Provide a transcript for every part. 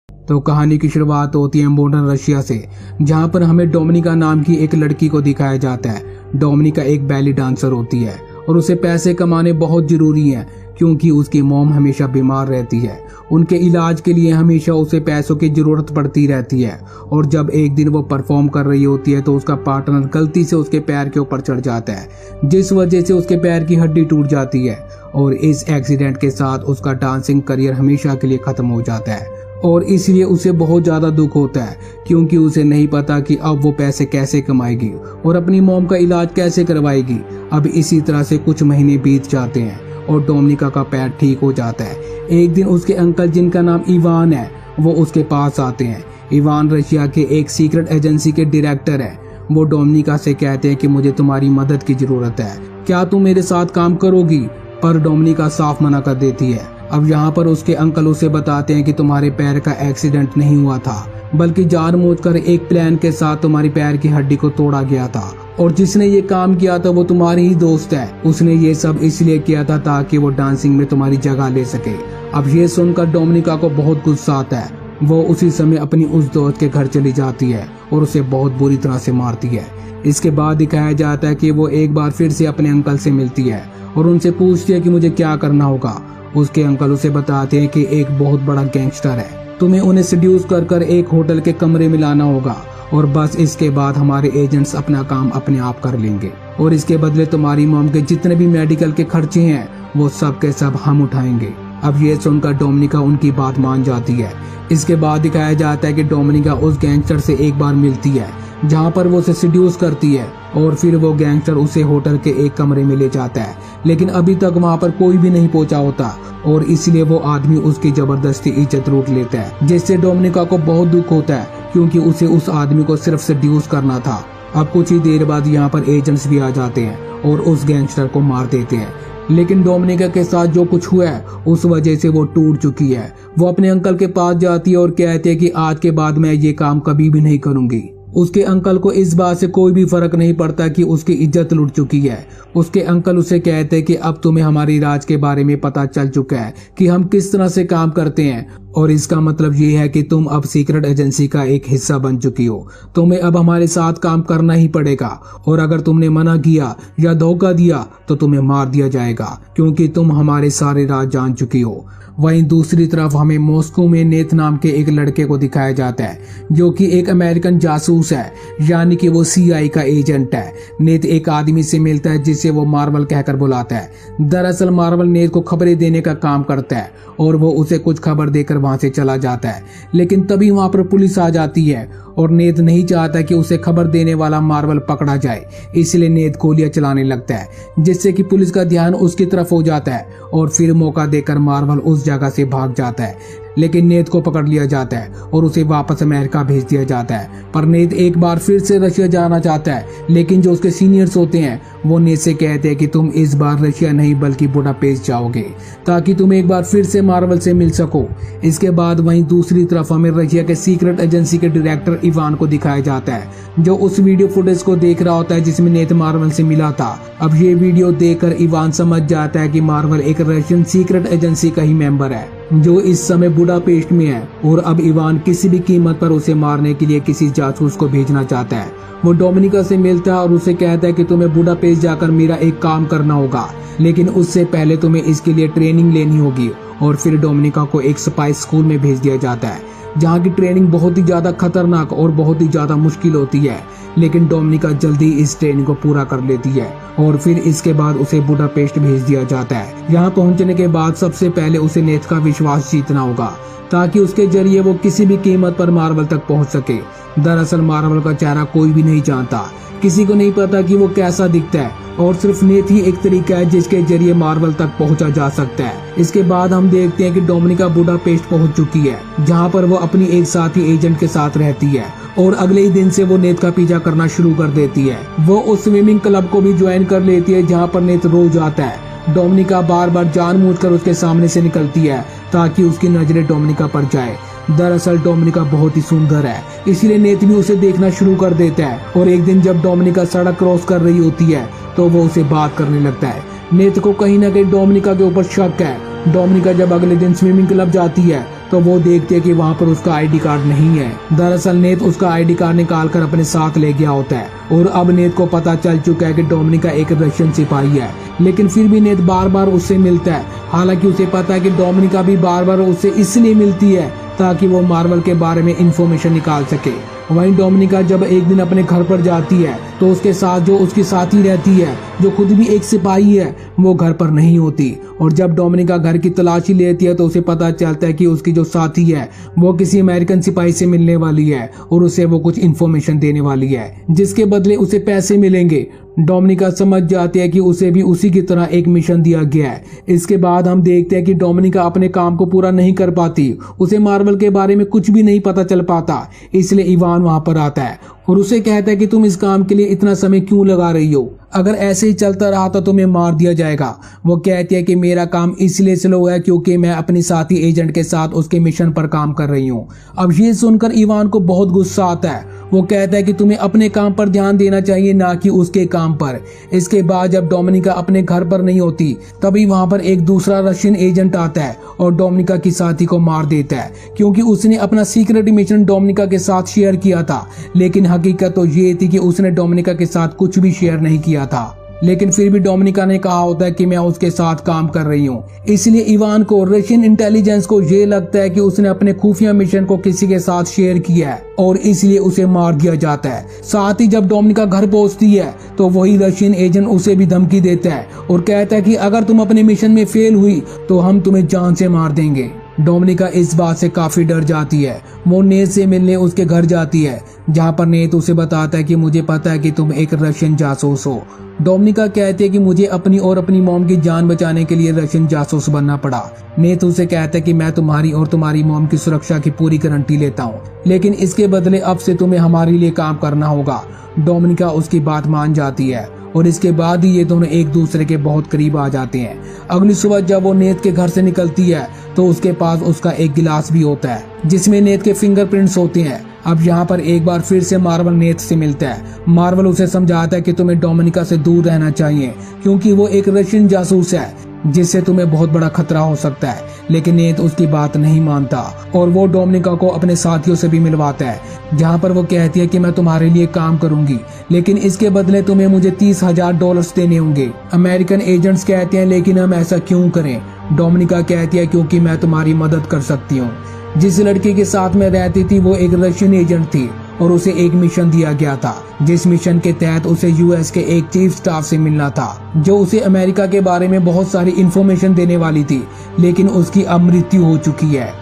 तो कहानी की शुरुआत होती है मॉडर्न रशिया से, जहां पर हमें डोमिनिका नाम की एक लड़की को दिखाया जाता है। डोमिनिका एक बैली डांसर होती है और उसे पैसे कमाने बहुत जरूरी हैं, क्योंकि उसकी मॉम हमेशा बीमार रहती है। उनके इलाज के लिए हमेशा उसे पैसों की जरूरत पड़ती रहती है। और जब एक दिन वो परफॉर्म कर रही होती है तो उसका पार्टनर गलती से उसके पैर के ऊपर चढ़ जाता है, जिस वजह से उसके पैर की हड्डी टूट जाती है। और इस एक्सीडेंट के साथ उसका डांसिंग करियर हमेशा के लिए खत्म हो जाता है। और इसलिए उसे बहुत ज्यादा दुख होता है, क्योंकि उसे नहीं पता कि अब वो पैसे कैसे कमाएगी और अपनी मॉम का इलाज कैसे करवाएगी। अब इसी तरह से कुछ महीने बीत जाते हैं और डोमिनिका का पैर ठीक हो जाता है। एक दिन उसके अंकल, जिनका नाम इवान है, वो उसके पास आते हैं। इवान रशिया के एक सीक्रेट एजेंसी के डायरेक्टर है। वो डोमिनिका से कहते हैं कि मुझे तुम्हारी मदद की जरूरत है, क्या तुम मेरे साथ काम करोगी? पर डोमिनिका साफ मना कर देती है। अब यहाँ पर उसके अंकल उसे बताते हैं कि तुम्हारे पैर का एक्सीडेंट नहीं हुआ था, बल्कि जानबूझकर एक प्लान के साथ तुम्हारी पैर की हड्डी को तोड़ा गया था, और जिसने ये काम किया था वो तुम्हारी ही दोस्त है। उसने ये सब इसलिए किया था ताकि वो डांसिंग में तुम्हारी जगह ले सके। अब ये सुनकर डोमिनिका को बहुत गुस्सा आता है। वो उसी समय अपनी उस दोस्त के घर चली जाती है और उसे बहुत बुरी तरह से मारती है। इसके बाद दिखाया जाता है कि वो एक बार फिर से अपने अंकल से मिलती है और उनसे पूछती है कि मुझे क्या करना होगा। उसके अंकल उसे बताते हैं कि एक बहुत बड़ा गैंगस्टर है, तुम्हें उन्हें सेड्यूस कर एक होटल के कमरे में लाना होगा, और बस इसके बाद हमारे एजेंट्स अपना काम अपने आप कर लेंगे, और इसके बदले तुम्हारी मॉम के जितने भी मेडिकल के खर्चे हैं वो सब के सब हम उठाएंगे। अब ये सुनकर डोमिनिका उनकी बात मान जाती है। इसके बाद दिखाया जाता है कि डोमिनिका उस गैंगस्टर से एक बार मिलती है, जहाँ पर वो उसे सेड्यूस करती है, और फिर वो गैंगस्टर उसे होटल के एक कमरे में ले जाता है। लेकिन अभी तक वहाँ पर कोई भी नहीं पहुंचा होता, और इसलिए वो आदमी उसकी जबरदस्ती इज्जत लूट लेता है, जिससे डोमिनिका को बहुत दुख होता है, क्योंकि उसे उस आदमी को सिर्फ सेड्यूस करना था। अब कुछ ही देर बाद यहाँ पर एजेंट्स भी आ जाते हैं और उस गैंगस्टर को मार देते हैं। लेकिन डोमिनिका के साथ जो कुछ हुआ है उस वजह से वो टूट चुकी है। वो अपने अंकल के पास जाती है और कहती है कि आज के बाद मैं ये काम कभी भी नहीं करूंगी। उसके अंकल को इस बात से कोई भी फर्क नहीं पड़ता कि उसकी इज्जत लुट चुकी है। उसके अंकल उसे कहते हैं कि अब तुम्हें हमारी राज के बारे में पता चल चुका है कि हम किस तरह से काम करते हैं, और इसका मतलब ये है कि तुम अब सीक्रेट एजेंसी का एक हिस्सा बन चुकी हो। तुम्हें अब हमारे साथ काम करना ही पड़ेगा, और अगर तुमने मना किया या धोखा दिया तो तुम्हें मार दिया जाएगा, क्योंकि तुम हमारे सारे राज जान चुकी हो। वहीं दूसरी तरफ हमें मॉस्को में नेथ नाम के एक लड़के को दिखाया जाता है, जो कि एक अमेरिकन जासूस है, यानी कि वो CIA का एजेंट है। नेथ एक आदमी से मिलता है जिसे वो मार्वल कहकर बुलाता है। दरअसल मार्वल नेथ को खबरें देने का काम करता है, और वो उसे कुछ खबर देकर वहां से चला जाता है। लेकिन तभी वहां पर पुलिस आ जाती है, और नेथ नहीं चाहता कि उसे खबर देने वाला मार्वल पकड़ा जाए, इसलिए नेथ गोलियां चलाने लगता है, जिससे कि पुलिस का ध्यान उसकी तरफ हो जाता है, और फिर मौका देकर मार्वल उस जगह से भाग जाता है। लेकिन नेथ को पकड़ लिया जाता है और उसे वापस अमेरिका भेज दिया जाता है। पर नेथ एक बार फिर से रशिया जाना चाहता है, लेकिन जो उसके सीनियर्स होते हैं वो नेथ से कहते हैं कि तुम इस बार रशिया नहीं बल्कि बुडापेस्ट जाओगे, ताकि तुम एक बार फिर से मार्वल से मिल सको। इसके बाद वहीं दूसरी तरफ हमें रशिया के सीक्रेट एजेंसी के डायरेक्टर इवान को दिखाया जाता है, जो उस वीडियो फुटेज को देख रहा होता है जिसमें नेथ मार्वल से मिला था। अब ये वीडियो देखकर इवान समझ जाता है कि मार्वल एक रशियन सीक्रेट एजेंसी का ही मेंबर है, जो इस समय बुडापेस्ट में है, और अब इवान किसी भी कीमत पर उसे मारने के लिए किसी जासूस को भेजना चाहता है। वो डोमिनिका से मिलता है और उसे कहता है कि तुम्हें बुडापेस्ट जाकर मेरा एक काम करना होगा, लेकिन उससे पहले तुम्हें इसके लिए ट्रेनिंग लेनी होगी। और फिर डोमिनिका को एक स्पाई स्कूल में भेज दिया जाता है, जहाँ की ट्रेनिंग बहुत ही ज्यादा खतरनाक और बहुत ही ज्यादा मुश्किल होती है। लेकिन डोमिनिका जल्दी इस ट्रेनिंग को पूरा कर लेती है, और फिर इसके बाद उसे बुडापेस्ट भेज दिया जाता है। यहाँ पहुँचने के बाद सबसे पहले उसे नेथ का विश्वास जीतना होगा, ताकि उसके जरिए वो किसी भी कीमत पर मार्वल तक पहुँच सके। दरअसल मार्वल का चेहरा कोई भी नहीं जानता, किसी को नहीं पता कि वो कैसा दिखता है, और सिर्फ नेथ ही एक तरीका है जिसके जरिए मार्वल तक पहुंचा जा सकता है। इसके बाद हम देखते हैं कि डोमिनिका बुडापेस्ट पहुंच चुकी है, जहां पर वो अपनी एक साथी एजेंट के साथ रहती है, और अगले ही दिन से वो नेथ का पीछा करना शुरू कर देती है। वो उस स्विमिंग क्लब को भी ज्वाइन कर लेती है जहाँ पर नेथ रोज आता है। डोमिनिका बार बार जानबूझकर उसके सामने से निकलती है ताकि उसकी नजरें डोमिनिका पर जाए। दरअसल डोमिनिका बहुत ही सुंदर है, इसलिए नेथ भी उसे देखना शुरू कर देता है, और एक दिन जब डोमिनिका सड़क क्रॉस कर रही होती है तो वो उसे बात करने लगता है। नेथ को कहीं ना कहीं डोमिनिका के ऊपर शक है। डोमिनिका जब अगले दिन स्विमिंग क्लब जाती है तो तो वो देखती है कि वहाँ पर उसका आईडी कार्ड नहीं है। दरअसल नेत उसका आईडी कार्ड निकाल कर अपने साथ ले गया होता है और अब नेत को पता चल चुका है कि डोमिनिका एक रशियन सिपाही है, लेकिन फिर भी नेत बार बार उससे मिलता है। हालांकि उसे पता है कि डोमिनिका भी बार बार उससे इसलिए मिलती है ताकि वो मार्वल के बारे में इंफॉर्मेशन निकाल सके। वहीं डोमिनिका जब एक दिन अपने घर पर जाती है तो उसके साथ जो उसकी साथी रहती है, जो खुद भी एक सिपाही है, वो घर पर नहीं होती। और जब डोमिनिका घर की तलाशी लेती है तो उसे पता चलता है कि उसकी जो साथी है वो किसी अमेरिकन सिपाही से मिलने वाली है और उसे वो कुछ इन्फॉर्मेशन देने वाली है, जिसके बदले उसे पैसे मिलेंगे। डोमिनिका समझ जाती है कि उसे भी उसी की तरह एक मिशन दिया गया है। इसके बाद हम देखते हैं कि डोमिनिका अपने काम को पूरा नहीं कर पाती, उसे मार्वल के बारे में कुछ भी नहीं पता चल पाता। इसलिए इवान वहां पर आता है और उसे कहता है कि तुम इस काम के लिए इतना समय क्यों लगा रही हो, अगर ऐसे ही चलता रहा तो तुम्हें मार दिया जाएगा। वो कहती है कि मेरा काम इसलिए स्लो है क्योंकि मैं अपनी साथी एजेंट के साथ उसके मिशन पर काम कर रही हूँ। अब ये सुनकर इवान को बहुत गुस्सा आता है। वो कहता है कि तुम्हें अपने काम पर ध्यान देना चाहिए, ना कि उसके काम पर। इसके बाद जब डोमिनिका अपने घर पर नहीं होती तभी वहां पर एक दूसरा रशियन एजेंट आता है और डोमिनिका की साथी को मार देता है, क्योंकि उसने अपना सीक्रेट मिशन डोमिनिका के साथ शेयर किया था। लेकिन हकीकत तो ये थी कि उसने डोमिनिका के साथ कुछ भी शेयर नहीं किया था, लेकिन फिर भी डोमिनिका ने कहा होता है कि मैं उसके साथ काम कर रही हूँ। इसलिए इवान को, रशियन इंटेलिजेंस को ये लगता है कि उसने अपने खुफिया मिशन को किसी के साथ शेयर किया है और इसलिए उसे मार दिया जाता है। साथ ही जब डोमिनिका घर पहुंचती है तो वही रशियन एजेंट उसे भी धमकी देता है और कहता है कि अगर तुम अपने मिशन में फेल हुई तो हम तुम्हें जान से मार देंगे। डोमिनिका इस बात से काफी डर जाती है। वो नेत से मिलने उसके घर जाती है, जहाँ पर नेत उसे बताता है कि मुझे पता है कि तुम एक रशियन जासूस हो। डोमिनिका कहती है कि मुझे अपनी और अपनी मॉम की जान बचाने के लिए रशियन जासूस बनना पड़ा। नेत उसे कहता है कि मैं तुम्हारी और तुम्हारी मॉम की सुरक्षा की पूरी गारंटी लेता हूँ, लेकिन इसके बदले अब से तुम्हें हमारे लिए काम करना होगा। डोमिनिका उसकी बात मान जाती है और इसके बाद ही ये दोनों एक दूसरे के बहुत करीब आ जाते हैं। अगली सुबह जब वो नेत के घर से निकलती है तो उसके पास उसका एक गिलास भी होता है जिसमें नेत के फिंगरप्रिंट्स होते हैं। अब यहाँ पर एक बार फिर से मार्वल नेत से मिलता है। मार्वल उसे समझाता है कि तुम्हें डोमिनिका से दूर रहना चाहिए क्योंकि वो एक रशियन जासूस है जिससे तुम्हें बहुत बड़ा खतरा हो सकता है। लेकिन नेत उसकी बात नहीं मानता और वो डोमिनिका को अपने साथियों से भी मिलवाता है, जहाँ पर वो कहती है कि मैं तुम्हारे लिए काम करूंगी, लेकिन इसके बदले तुम्हें मुझे $30,000 देने होंगे। अमेरिकन एजेंट्स कहते हैं लेकिन हम ऐसा क्यों करें? डोमिनिका कहती है क्योंकि मैं तुम्हारी मदद कर सकती हूँ। जिस लड़की के साथ मैं रहती थी वो एक रशियन एजेंट थी और उसे एक मिशन दिया गया था, जिस मिशन के तहत उसे यूएस के एक चीफ स्टाफ से मिलना था जो उसे अमेरिका के बारे में बहुत सारी इंफॉर्मेशन देने वाली थी, लेकिन उसकी अब मृत्यु हो चुकी है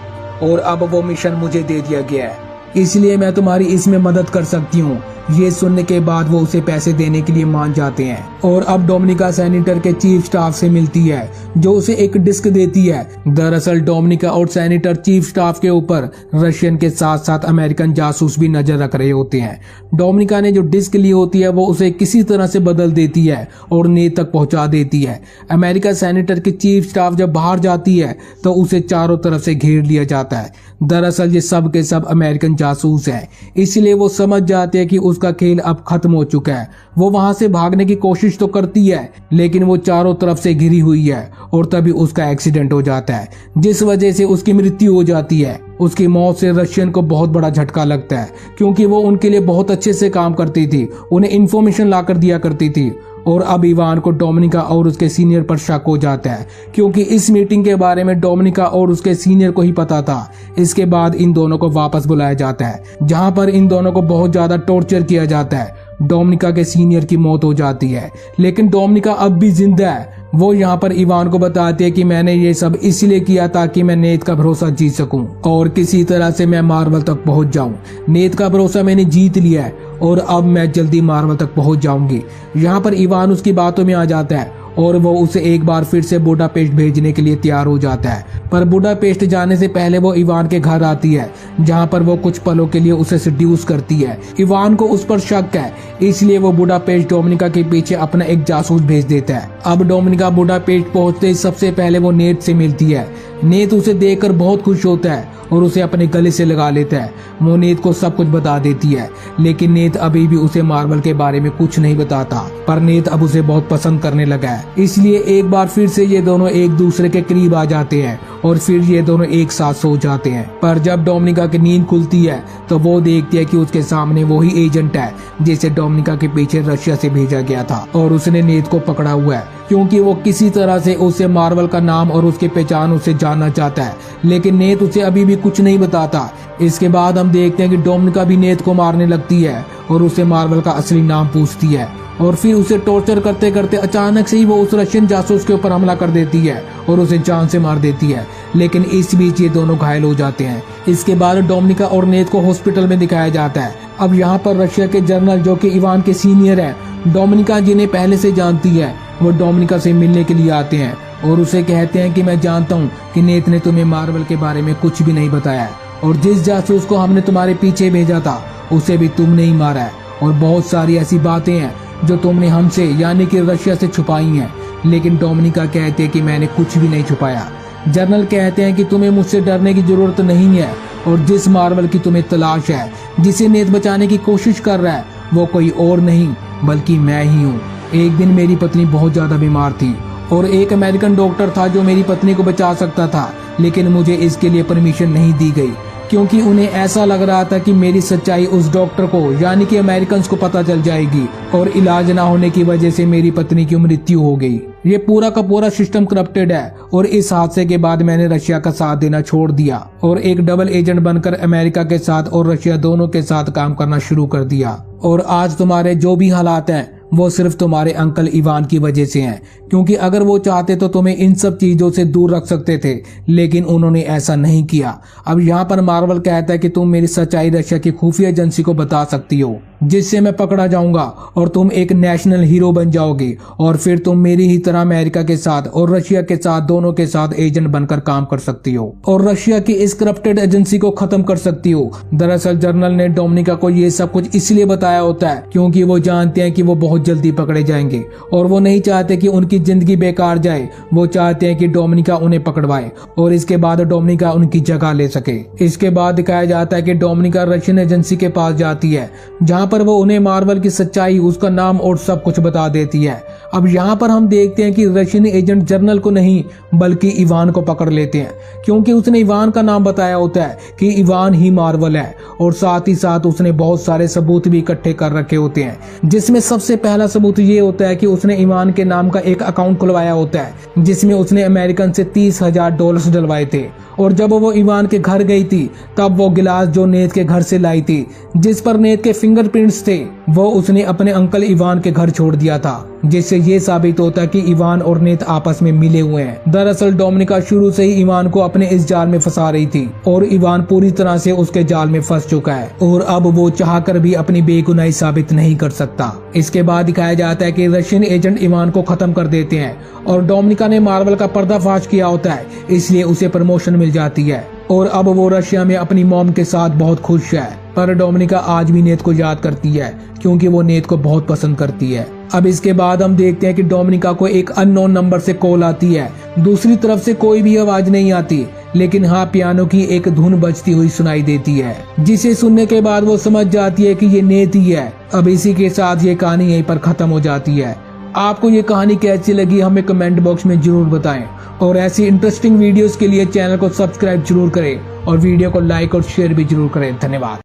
और अब वो मिशन मुझे दे दिया गया है, इसलिए मैं तुम्हारी इसमें मदद कर सकती हूँ। ये सुनने के बाद वो उसे पैसे देने के लिए मान जाते हैं और अब डोमिनिका सैनिटर के चीफ स्टाफ से मिलती है जो उसे एक डिस्क देती है। दरअसल डोमिनिका और सैनिटर चीफ स्टाफ के ऊपर रशियन के साथ साथ अमेरिकन जासूस भी नजर रख रहे होते हैं। डोमिनिका ने जो डिस्क ली होती है वो उसे किसी तरह से बदल देती है और नेत तक पहुंचा देती है। अमेरिका सैनिटर की चीफ स्टाफ जब बाहर जाती है तो उसे चारों तरफ से घेर लिया जाता है। दरअसल ये सब के सब अमेरिकन जासूस हैं, इसलिए वो समझ जाते हैं कि उसका खेल अब खत्म हो चुका है। वो वहां से भागने की कोशिश तो करती है लेकिन वो चारों तरफ से घिरी हुई है और तभी उसका एक्सीडेंट हो जाता है जिस वजह से उसकी मृत्यु हो जाती है। उसकी मौत से रशियन को बहुत बड़ा झटका लगता है क्योंकि वो उनके लिए बहुत अच्छे से काम करती थी, उन्हें इंफॉर्मेशन लाकर दिया करती थी। और अब इवान को डोमिनिका और उसके सीनियर पर शक हो जाता है क्योंकि इस मीटिंग के बारे में डोमिनिका और उसके सीनियर को ही पता था। इसके बाद इन दोनों को वापस बुलाया जाता है जहां पर इन दोनों को बहुत ज्यादा टॉर्चर किया जाता है। डोमिनिका के सीनियर की मौत हो जाती है लेकिन डोमिनिका अब भी जिंदा है। वो यहाँ पर इवान को बताती है कि मैंने ये सब इसलिए किया ताकि मैं नेत का भरोसा जीत सकूं और किसी तरह से मैं मार्वल तक पहुंच जाऊं। नेत का भरोसा मैंने जीत लिया है और अब मैं जल्दी मार्वल तक पहुंच जाऊंगी। यहाँ पर इवान उसकी बातों में आ जाता है और वो उसे एक बार फिर से बुडापेस्ट भेजने के लिए तैयार हो जाता है। पर बुडापेस्ट जाने से पहले वो इवान के घर आती है जहाँ पर वो कुछ पलों के लिए उसे सेड्यूस करती है। इवान को उस पर शक है इसलिए वो बुडापेस्ट डोमिनिका के पीछे अपना एक जासूस भेज देता है। अब डोमिनिका बुडापेस्ट पहुंचते ही सबसे पहले वो नेत से मिलती है। नेत उसे देखकर बहुत खुश होता है और उसे अपने गले से लगा लेता है। वो नेत को सब कुछ बता देती है लेकिन नेत अभी भी उसे मार्वल के बारे में कुछ नहीं बताता। पर नेत अब उसे बहुत पसंद करने लगा है है, इसलिए एक बार फिर से ये दोनों एक दूसरे के करीब आ जाते हैं और फिर ये दोनों एक साथ सो जाते हैं। पर जब डोमिनिका की नींद खुलती है तो वो देखती है कि उसके सामने वही एजेंट है जिसे डोमिनिका के पीछे रशिया से भेजा गया था और उसने नेत को पकड़ा हुआ है क्योंकि वो किसी तरह से उससे मार्वल का नाम और उसकी पहचान उसे जानना चाहता है, लेकिन नेत उसे अभी भी कुछ नहीं बताता। इसके बाद हम देखते हैं कि डोमिनिका भी नेत को मारने लगती है और उसे मार्वल का असली नाम पूछती है और फिर उसे टॉर्चर करते करते अचानक से ही वो उस रशियन जासूस के ऊपर हमला कर देती है और उसे जान से मार देती है। लेकिन इस बीच ये दोनों घायल हो जाते हैं। इसके बाद डोमिनिका और नेत को हॉस्पिटल में दिखाया जाता है। अब यहाँ पर रशिया के जनरल जो कि इवान के सीनियर हैं, डोमिनिका जिन्हें पहले से जानती है, वो डोमिनिका से मिलने के लिए आते हैं और उसे कहते हैं कि मैं जानता हूँ कि नेत ने तुम्हें मार्वल के बारे में कुछ भी नहीं बताया और जिस जासूस को हमने तुम्हारे पीछे भेजा था उसे भी तुमने ही मारा है और बहुत सारी ऐसी बातें हैं जो तुमने हमसे यानी कि रशिया से छुपाई हैं। लेकिन डोमिनिका कहते हैं कि मैंने कुछ भी नहीं छुपाया। जनरल कहते हैं कि तुम्हें मुझसे डरने की जरूरत नहीं है और जिस मार्वल की तुम्हें तलाश है, जिसे नेत बचाने की कोशिश कर रहा है, वो कोई और नहीं बल्कि मैं ही हूँ। एक दिन मेरी पत्नी बहुत ज्यादा बीमार थी और एक अमेरिकन डॉक्टर था जो मेरी पत्नी को बचा सकता था, लेकिन मुझे इसके लिए परमिशन नहीं दी गई क्योंकि उन्हें ऐसा लग रहा था कि मेरी सच्चाई उस डॉक्टर को यानी कि अमेरिकन को पता चल जाएगी और इलाज ना होने की वजह से मेरी पत्नी की मृत्यु हो गई। ये पूरा का पूरा सिस्टम करप्टेड है और इस हादसे के बाद मैंने रशिया का साथ देना छोड़ दिया और एक डबल एजेंट बनकर अमेरिका के साथ और रशिया दोनों के साथ काम करना शुरू कर दिया। और आज तुम्हारे जो भी हालात हैं वो सिर्फ तुम्हारे अंकल इवान की वजह से हैं, क्योंकि अगर वो चाहते तो तुम्हें इन सब चीजों से दूर रख सकते थे, लेकिन उन्होंने ऐसा नहीं किया। अब यहाँ पर मार्वल कहता है कि तुम मेरी सच्चाई रशिया की खुफिया एजेंसी को बता सकती हो, जिससे मैं पकड़ा जाऊंगा और तुम एक नेशनल हीरो बन जाओगे और फिर तुम मेरी ही तरह अमेरिका के साथ और रशिया के साथ दोनों के साथ एजेंट बनकर काम कर सकती हो और रशिया की इस करप्टेड एजेंसी को खत्म कर सकती हो। दरअसल जनरल ने डोमिनिका को ये सब कुछ इसलिए बताया होता है क्योंकि वो जानते हैं कि वो बहुत जल्दी पकड़े जाएंगे और वो नहीं चाहते कि उनकी जिंदगी बेकार जाए। वो चाहते हैं कि डोमिनिका उन्हें पकड़वाए और इसके बाद डोमिनिका उनकी जगह ले सके। इसके बाद दिखाया जाता है कि डोमिनिका रशियन एजेंसी के पास जाती है जहाँ पर वो उन्हें मार्वल की सच्चाई, उसका नाम और सब कुछ बता देती है। अब यहाँ पर हम देखते हैं कि रशियन एजेंट जनरल को नहीं बल्कि इवान को पकड़ लेते हैं क्योंकि उसने इवान का नाम बताया होता है कि इवान ही मार्वल है और साथ ही साथ उसने बहुत सारे सबूत भी इकट्ठे कर रखे होते हैं, जिसमें सबसे पहला सबूत ये होता है कि उसने इवान के नाम का एक अकाउंट खुलवाया होता है जिसमें उसने अमेरिकन से $30,000 डलवाए थे और जब वो इवान के घर गई थी तब वो गिलास जो नेत के घर से लाई थी जिस पर नेत के फिंगरप्रिंट्स थे वो उसने अपने अंकल इवान के घर छोड़ दिया था, जिससे ये साबित होता कि इवान और नेत आपस में मिले हुए हैं। दरअसल डोमिनिका शुरू से ही इवान को अपने इस जाल में फंसा रही थी और इवान पूरी तरह से उसके जाल में फंस चुका है और अब वो चाहकर भी अपनी बेगुनाही साबित नहीं कर सकता। इसके बाद दिखाया जाता है कि रशियन एजेंट इवान को खत्म कर देते हैं और डोमिनिका ने मार्वल का पर्दाफाश किया होता है, इसलिए उसे प्रमोशन मिल जाती है और अब वो रशिया में अपनी मॉम के साथ बहुत खुश है। पर डोमिनिका आज भी नेत को याद करती है क्योंकि वो नेत को बहुत पसंद करती है। अब इसके बाद हम देखते हैं कि डोमिनिका को एक अननोन नंबर से कॉल आती है। दूसरी तरफ से कोई भी आवाज नहीं आती, लेकिन हाँ पियानो की एक धुन बजती हुई सुनाई देती है, जिसे सुनने के बाद वो समझ जाती है कि ये नेत ही है। अब इसी के साथ ये कहानी यहीं पर खत्म हो जाती है। आपको ये कहानी कैसी लगी हमें कमेंट बॉक्स में जरूर बताएं और ऐसी इंटरेस्टिंग वीडियोस के लिए चैनल को सब्सक्राइब जरूर करें और वीडियो को लाइक और शेयर भी जरूर करें। धन्यवाद।